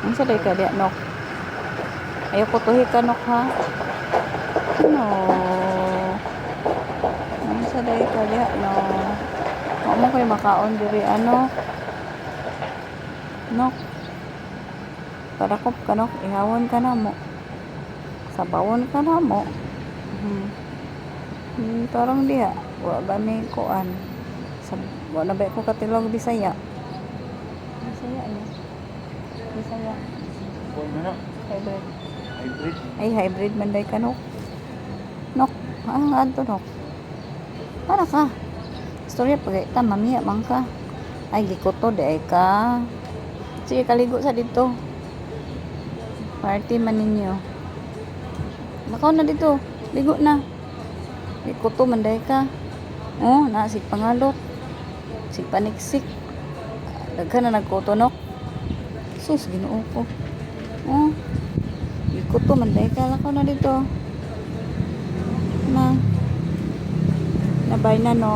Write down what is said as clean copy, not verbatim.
Ang saday ka diya, nok. Ayoko tuhi ka, nok, ha? No. Ang saday ka diya, no. Huwag mo kayo makaon diri, ano? Nok. Parakop ka, nok. Ihawon ka na mo. Sabawon ka na mo. Parang diya. Wa gani kuan. Wa na ba ko katilog Bisaya? Bisaya niya. Bisaya. Hybrid. Hybrid. Ay, hybrid man day ka, nok. Nok. Adto, nok. Para ka. Storya pagay ta, mamiya man ka. Ay, gikuto di ay ka. Sige, kaligo sa dito. Party man ninyo. Makaw na dito. Ligo na. Gikuto man day ka. Oh, nasig pangalot. Sig paniksik. Daghan na nagkutunok. Sus, Ginoo ko. Oh. Gikuto man day ka. Lakaw na dito. Na. Nabay na, no.